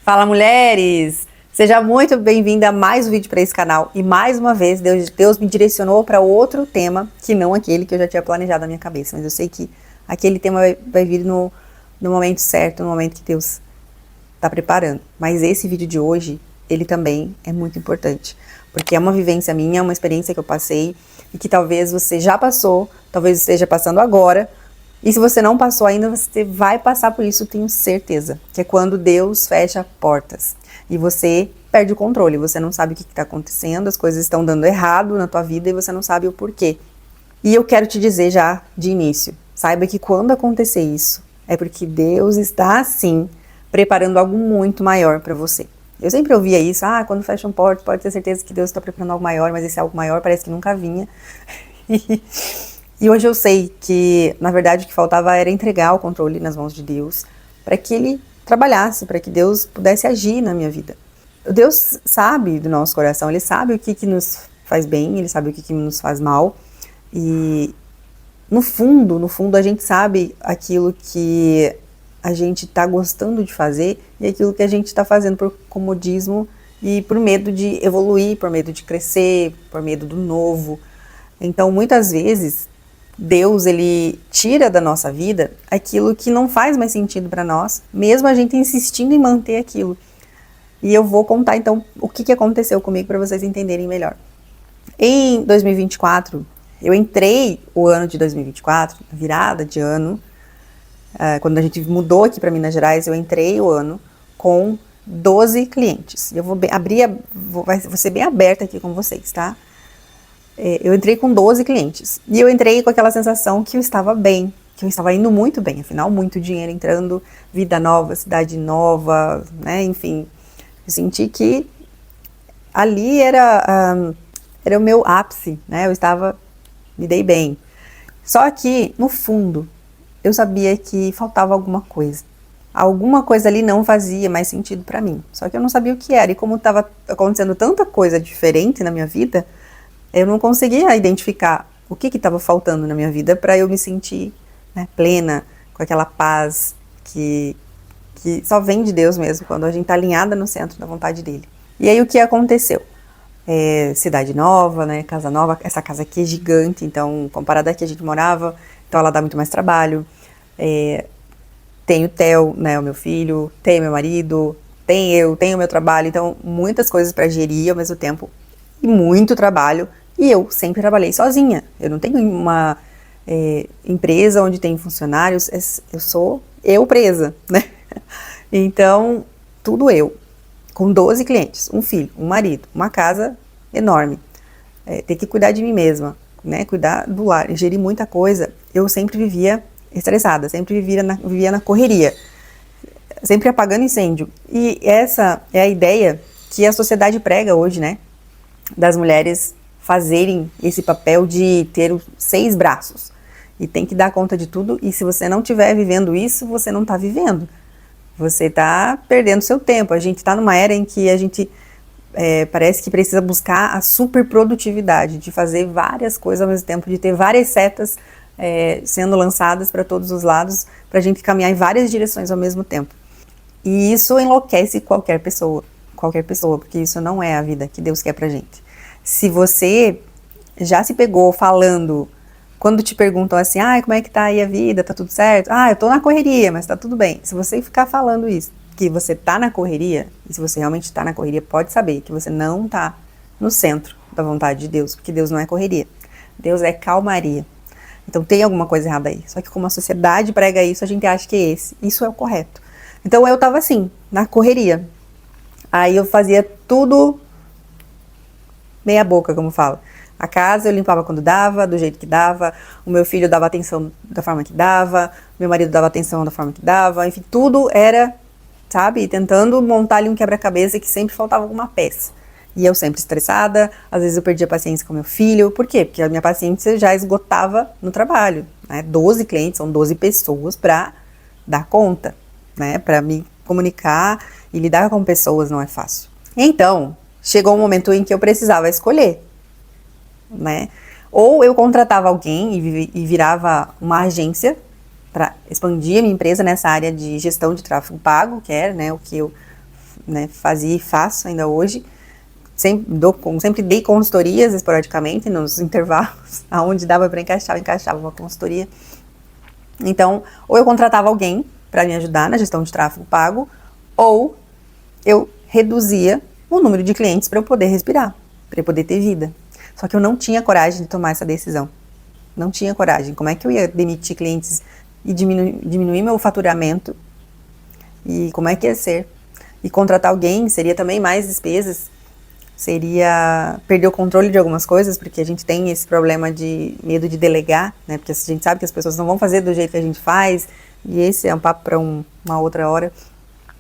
Fala, mulheres! Seja muito bem-vinda a mais um vídeo para esse canal. E mais uma vez, Deus me direcionou para outro tema, que não aquele que eu já tinha planejado na minha cabeça. Mas eu sei que aquele tema vai vir no momento certo, no momento que Deus está preparando. Mas esse vídeo de hoje, ele também é muito importante. Porque é uma vivência minha, uma experiência que eu passei e que talvez você já passou, talvez esteja passando agora. E se você não passou ainda, você vai passar por isso, tenho certeza. Que é quando Deus fecha portas e você perde o controle. Você não sabe o que está acontecendo, as coisas estão dando errado na tua vida e você não sabe o porquê. E eu quero te dizer já de início, saiba que quando acontecer isso, é porque Deus está, sim, preparando algo muito maior para você. Eu sempre ouvia isso, quando fecham portas, pode ter certeza que Deus está preparando algo maior, mas esse algo maior parece que nunca vinha. E hoje eu sei que, na verdade, o que faltava era entregar o controle nas mãos de Deus, para que Ele trabalhasse, para que Deus pudesse agir na minha vida. Deus sabe do nosso coração, Ele sabe o que nos faz bem, Ele sabe o que nos faz mal. E no fundo, a gente sabe aquilo que a gente está gostando de fazer e aquilo que a gente está fazendo por comodismo e por medo de evoluir, por medo de crescer, por medo do novo. Então, muitas vezes, Deus, Ele tira da nossa vida aquilo que não faz mais sentido para nós, mesmo a gente insistindo em manter aquilo. E eu vou contar, então, o que aconteceu comigo para vocês entenderem melhor. Em 2024, eu entrei o ano de 2024, virada de ano, quando a gente mudou aqui para Minas Gerais, eu entrei o ano com 12 clientes. Eu vou vou ser bem aberta aqui com vocês, tá? Eu entrei com 12 clientes. E eu entrei com aquela sensação que eu estava bem, que eu estava indo muito bem. Afinal, muito dinheiro entrando, vida nova, cidade nova, né? Enfim, eu senti que ali era o meu ápice, né? Me dei bem. Só que, no fundo, eu sabia que faltava alguma coisa. Alguma coisa ali não fazia mais sentido para mim. Só que eu não sabia o que era. E como estava acontecendo tanta coisa diferente na minha vida, eu não conseguia identificar o que estava faltando na minha vida para eu me sentir, né, plena, com aquela paz que só vem de Deus mesmo, quando a gente está alinhada no centro da vontade dele. E aí o que aconteceu? Cidade nova, né, casa nova, essa casa aqui é gigante, então comparada à que a gente morava, então ela dá muito mais trabalho. Tem o Theo, né, o meu filho, tem meu marido, tenho o meu trabalho, então muitas coisas para gerir ao mesmo tempo e muito trabalho. E eu sempre trabalhei sozinha. Eu não tenho uma empresa onde tem funcionários, eu sou eu presa, né? Então, tudo eu, com 12 clientes, um filho, um marido, uma casa enorme. Ter que cuidar de mim mesma, né? Cuidar do lar, gerir muita coisa. Eu sempre vivia estressada, sempre vivia na correria, sempre apagando incêndio. E essa é a ideia que a sociedade prega hoje, né? Das mulheres fazerem esse papel de ter os 6 braços. E tem que dar conta de tudo. E se você não estiver vivendo isso, você não está vivendo. Você está perdendo seu tempo. A gente está numa era em que a gente parece que precisa buscar a superprodutividade, de fazer várias coisas ao mesmo tempo, de ter várias setas sendo lançadas para todos os lados, para a gente caminhar em várias direções ao mesmo tempo. E isso enlouquece qualquer pessoa, porque isso não é a vida que Deus quer pra gente. Se você já se pegou falando, quando te perguntam assim, como é que tá aí a vida, tá tudo certo? Eu tô na correria, mas tá tudo bem. Se você ficar falando isso, que você tá na correria, e se você realmente tá na correria, pode saber que você não tá no centro da vontade de Deus, porque Deus não é correria. Deus é calmaria. Então tem alguma coisa errada aí. Só que como a sociedade prega isso, a gente acha que isso é o correto. Então eu tava assim, na correria. Aí eu fazia tudo meia boca, como fala. A casa eu limpava quando dava, do jeito que dava. O meu filho dava atenção da forma que dava. Meu marido dava atenção da forma que dava. Enfim, tudo era, sabe, tentando montar ali um quebra-cabeça que sempre faltava alguma peça. E eu sempre estressada, às vezes eu perdia a paciência com meu filho. Por quê? Porque a minha paciência já esgotava no trabalho, né? 12 clientes, são 12 pessoas para dar conta, né? Para me comunicar e lidar com pessoas não é fácil. Então, chegou um momento em que eu precisava escolher, né? Ou eu contratava alguém e virava uma agência para expandir a minha empresa nessa área de gestão de tráfego pago, que era, né, o que eu né, fazia e faço ainda hoje. Sempre dei consultorias esporadicamente nos intervalos, aonde dava para encaixar, eu encaixava uma consultoria. Então, ou eu contratava alguém para me ajudar na gestão de tráfego pago, ou eu reduzia o número de clientes para eu poder respirar, para eu poder ter vida. Só que eu não tinha coragem de tomar essa decisão. Não tinha coragem. Como é que eu ia demitir clientes e diminuir meu faturamento? E como é que ia ser? E contratar alguém seria também mais despesas, seria perder o controle de algumas coisas, porque a gente tem esse problema de medo de delegar, né? Porque a gente sabe que as pessoas não vão fazer do jeito que a gente faz, e esse é um papo para uma outra hora.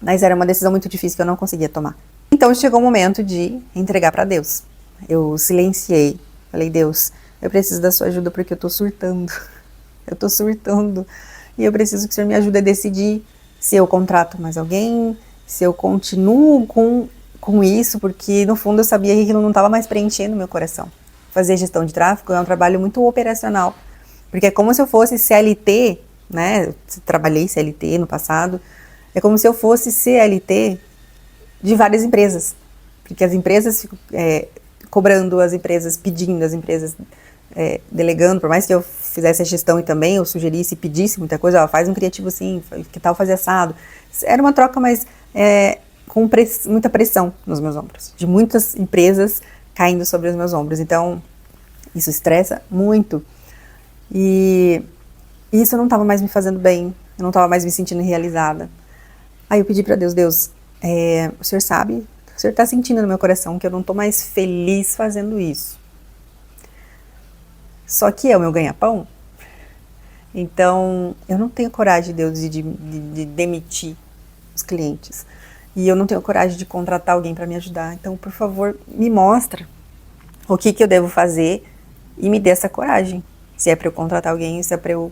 Mas era uma decisão muito difícil que eu não conseguia tomar. Então chegou o momento de entregar para Deus. Eu silenciei, falei, Deus, eu preciso da sua ajuda porque eu tô surtando. Eu tô surtando. E eu preciso que o Senhor me ajude a decidir se eu contrato mais alguém, se eu continuo com isso, porque no fundo eu sabia que aquilo não estava mais preenchendo meu coração. Fazer gestão de tráfego é um trabalho muito operacional, porque é como se eu fosse CLT, né? Eu trabalhei CLT no passado, é como se eu fosse CLT de várias empresas, porque as empresas ficam cobrando, as empresas pedindo, as empresas delegando, por mais que eu fizesse a gestão e também eu sugerisse e pedisse muita coisa, ó, faz um criativo assim, que tal fazer assado. Era uma troca, mas com muita pressão nos meus ombros, de muitas empresas caindo sobre os meus ombros. Então, isso estressa muito. E isso não estava mais me fazendo bem, eu não estava mais me sentindo realizada. Aí eu pedi para Deus, o Senhor sabe, o Senhor está sentindo no meu coração que eu não estou mais feliz fazendo isso. Só que é o meu ganha-pão. Então, eu não tenho coragem, Deus, de demitir os clientes. E eu não tenho coragem de contratar alguém para me ajudar. Então, por favor, me mostra o que eu devo fazer e me dê essa coragem. Se é para eu contratar alguém, se é para eu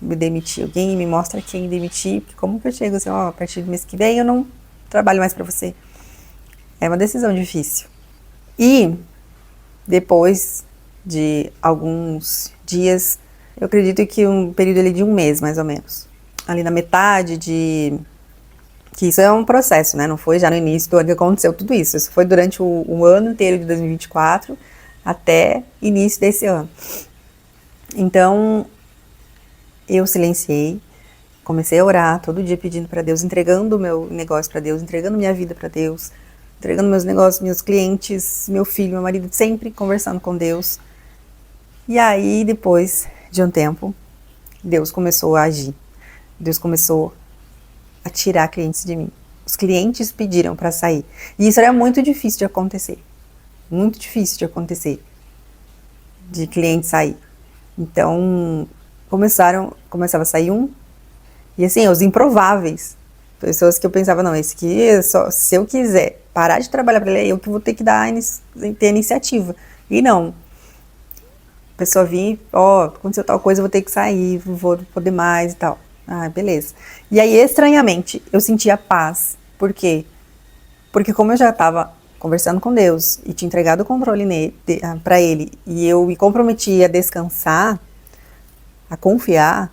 me demitir alguém, me mostra quem demitir. Porque como que eu chego assim, a partir do mês que vem eu não trabalho mais para você? É uma decisão difícil. E depois de alguns dias, eu acredito que um período ali de um mês, mais ou menos. Ali na metade que isso é um processo, né? Não foi já no início do ano que aconteceu tudo isso. Isso foi durante o ano inteiro de 2024 até início desse ano. Então, eu silenciei, comecei a orar todo dia pedindo para Deus, entregando o meu negócio para Deus, entregando minha vida para Deus, entregando meus negócios, meus clientes, meu filho, meu marido, sempre conversando com Deus. E aí, depois de um tempo, Deus começou a agir. Deus começou a tirar clientes de mim. Os clientes pediram para sair. E isso era muito difícil de acontecer. Muito difícil de acontecer. De cliente sair. Então, começava a sair um. E assim, os improváveis. Pessoas que eu pensava, não, esse aqui, se eu quiser parar de trabalhar para ele, é eu que vou ter que ter iniciativa. E não. A pessoa vinha, aconteceu tal coisa, eu vou ter que sair, vou poder mais e tal. Ah, beleza. E aí, estranhamente, eu sentia paz. Por quê? Porque como eu já estava conversando com Deus e tinha entregado o controle para Ele, e eu me comprometi a descansar, a confiar,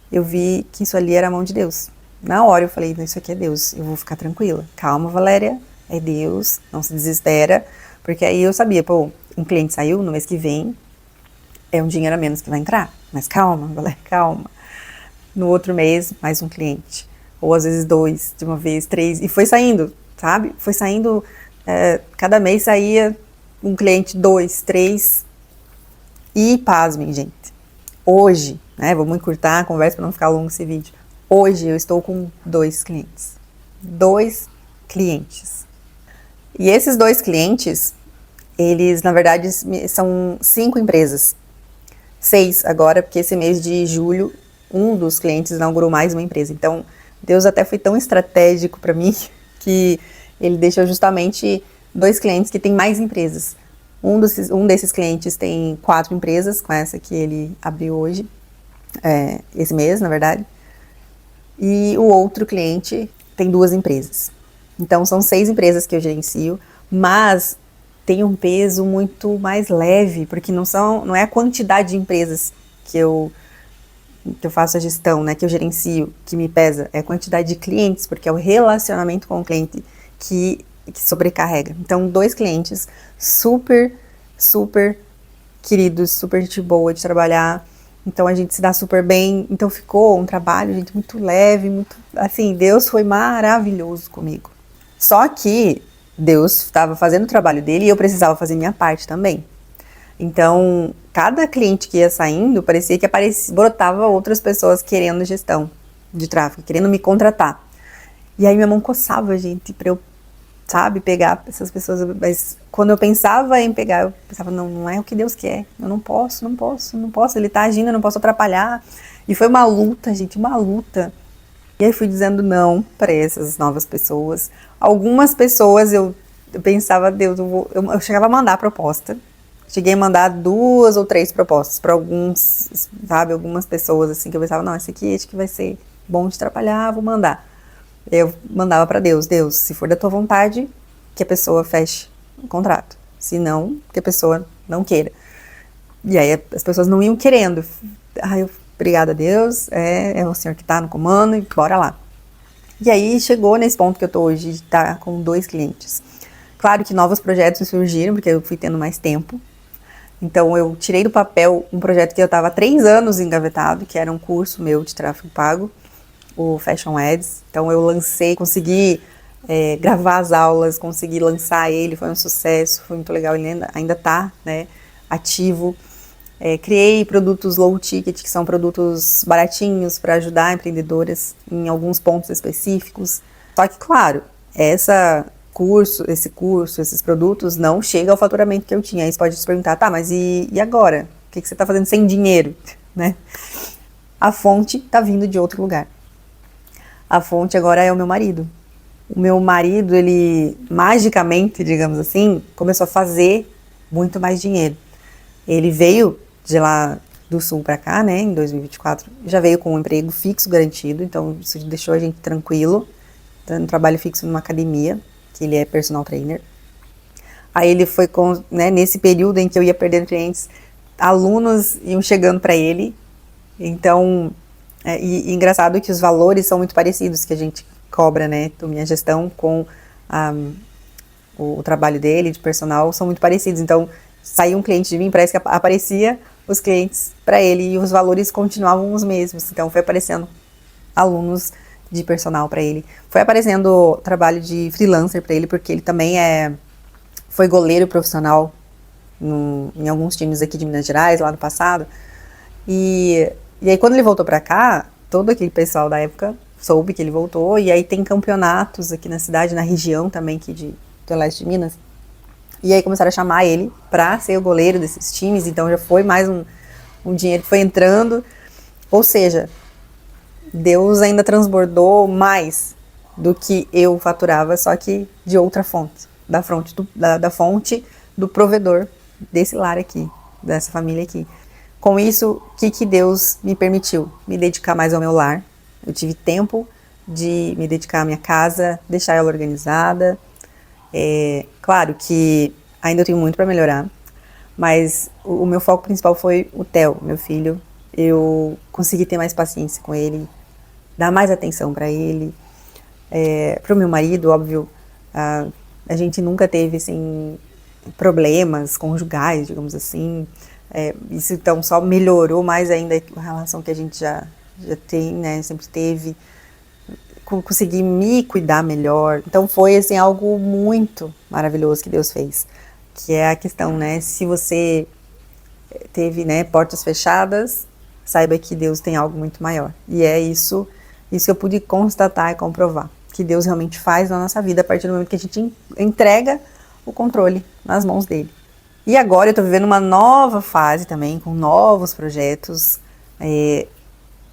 eu vi que isso ali era a mão de Deus. Na hora eu falei, isso aqui é Deus, eu vou ficar tranquila. Calma, Valéria, é Deus, não se desespera. Porque aí eu sabia, um cliente saiu, no mês que vem, é um dinheiro a menos que vai entrar. Mas calma, Valéria, calma. No outro mês, mais um cliente. Ou às vezes 2, de uma vez, 3. E foi saindo, sabe? Foi saindo, cada mês saía um cliente, 2, 3. E pasmem, gente. Hoje, né, vamos encurtar a conversa para não ficar longo esse vídeo. Hoje eu estou com 2 clientes. 2 clientes. E esses 2 clientes, eles, na verdade, são 5 empresas. 6 agora, porque esse mês de julho, um dos clientes inaugurou mais uma empresa. Então, Deus até foi tão estratégico para mim que ele deixou justamente 2 clientes que têm mais empresas. Um desses clientes tem 4 empresas, com essa que ele abriu hoje, esse mês, na verdade. E o outro cliente tem 2 empresas. Então, são 6 empresas que eu gerencio, mas tem um peso muito mais leve, porque não é a quantidade de empresas que eu faço a gestão, né, que eu gerencio, que me pesa, é a quantidade de clientes, porque é o relacionamento com o cliente que sobrecarrega. Então, 2 clientes super, super queridos, super gente boa de trabalhar. Então, a gente se dá super bem. Então, ficou um trabalho, gente, muito leve, muito... Assim, Deus foi maravilhoso comigo. Só que Deus estava fazendo o trabalho dele e eu precisava fazer minha parte também. Então, cada cliente que ia saindo, parecia que brotava outras pessoas querendo gestão de tráfego, querendo me contratar. E aí minha mão coçava, gente, pra eu, sabe, pegar essas pessoas. Mas quando eu pensava em pegar, eu pensava, não é o que Deus quer. Eu não posso. Ele tá agindo, eu não posso atrapalhar. E foi uma luta, gente, uma luta. E aí fui dizendo não para essas novas pessoas. Algumas pessoas eu pensava, Deus, eu chegava a mandar proposta. Cheguei a mandar 2 ou 3 propostas para algumas pessoas, assim, que eu pensava, não, esse aqui acho que vai ser bom de trabalhar, vou mandar. Eu mandava para Deus, se for da tua vontade, que a pessoa feche o contrato. Se não, que a pessoa não queira. E aí as pessoas não iam querendo. Obrigada a Deus, é o Senhor que tá no comando e bora lá. E aí chegou nesse ponto que eu tô hoje, de estar com 2 clientes. Claro que novos projetos surgiram, porque eu fui tendo mais tempo. Então, eu tirei do papel um projeto que eu estava há 3 anos engavetado, que era um curso meu de tráfego pago, o Fashion Ads. Então, eu lancei, consegui gravar as aulas, consegui lançar ele, foi um sucesso, foi muito legal, ele ainda está, né, ativo. Criei produtos low ticket, que são produtos baratinhos para ajudar empreendedoras em alguns pontos específicos. Só que, claro, esses produtos não chegam ao faturamento que eu tinha. Aí você pode se perguntar, tá, mas e agora? O que você está fazendo sem dinheiro? Né? A fonte está vindo de outro lugar. A fonte agora é o meu marido. O meu marido, ele magicamente, digamos assim, começou a fazer muito mais dinheiro. Ele veio de lá do Sul para cá, né, em 2024, já veio com um emprego fixo garantido, então isso deixou a gente tranquilo, dando trabalho fixo numa academia, que ele é personal trainer. Aí ele foi nesse período em que eu ia perdendo clientes, alunos iam chegando para ele. Então, e engraçado que os valores são muito parecidos que a gente cobra, né, da minha gestão com o trabalho dele de personal, são muito parecidos. Então, saiu um cliente de mim, parece que aparecia os clientes para ele e os valores continuavam os mesmos. Então, foi aparecendo alunos de personal para ele. Foi aparecendo trabalho de freelancer para ele, porque ele também foi goleiro profissional em alguns times aqui de Minas Gerais, lá no passado. E aí, quando ele voltou para cá, todo aquele pessoal da época soube que ele voltou, e aí tem campeonatos aqui na cidade, na região também aqui do leste de Minas. E aí começaram a chamar ele para ser o goleiro desses times, então já foi mais um dinheiro que foi entrando. Ou seja, Deus ainda transbordou mais do que eu faturava, só que de outra fonte, da fonte do provedor desse lar aqui, dessa família aqui. Com isso, o que Deus me permitiu? Me dedicar mais ao meu lar. Eu tive tempo de me dedicar à minha casa, deixar ela organizada. Claro que ainda tenho muito para melhorar, mas o meu foco principal foi o Theo, meu filho. Eu consegui ter mais paciência com ele, dar mais atenção para ele. Para o meu marido, óbvio, a gente nunca teve assim, problemas conjugais, digamos assim. Isso então só melhorou mais ainda a relação que a gente já tem, né? Sempre teve. Consegui me cuidar melhor. Então foi assim algo muito maravilhoso que Deus fez, que é a questão, né? Se você teve, né, portas fechadas, saiba que Deus tem algo muito maior. E é isso que eu pude constatar e comprovar, que Deus realmente faz na nossa vida a partir do momento que a gente entrega o controle nas mãos dele. E agora eu tô vivendo uma nova fase também, com novos projetos,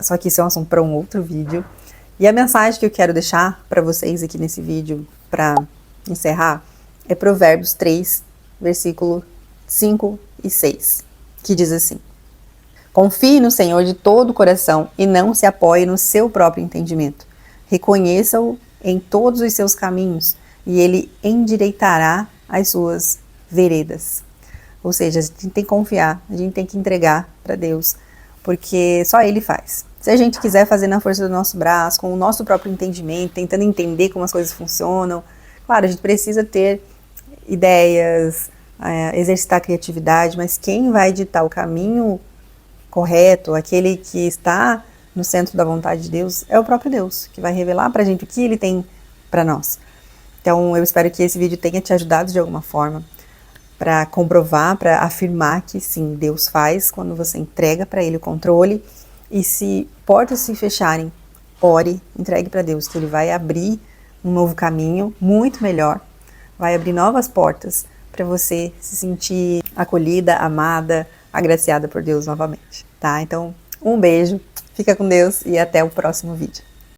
só que isso é um assunto para um outro vídeo. E a mensagem que eu quero deixar para vocês aqui nesse vídeo, para encerrar, é Provérbios 3, versículo 5 e 6, que diz assim: confie no Senhor de todo o coração e não se apoie no seu próprio entendimento. Reconheça-o em todos os seus caminhos e ele endireitará as suas veredas. Ou seja, a gente tem que confiar, a gente tem que entregar para Deus, porque só Ele faz. Se a gente quiser fazer na força do nosso braço, com o nosso próprio entendimento, tentando entender como as coisas funcionam, Claro, a gente precisa ter ideias, exercitar a criatividade, mas quem vai ditar o caminho correto, aquele que está no centro da vontade de Deus, é o próprio Deus, que vai revelar pra gente o que Ele tem pra nós. Então, eu espero que esse vídeo tenha te ajudado de alguma forma para comprovar, para afirmar que sim, Deus faz quando você entrega para Ele o controle. E se portas se fecharem, ore, entregue para Deus, que Ele vai abrir um novo caminho muito melhor, vai abrir novas portas para você se sentir acolhida, amada, agraciada por Deus novamente, tá? Então, um beijo, fica com Deus e até o próximo vídeo.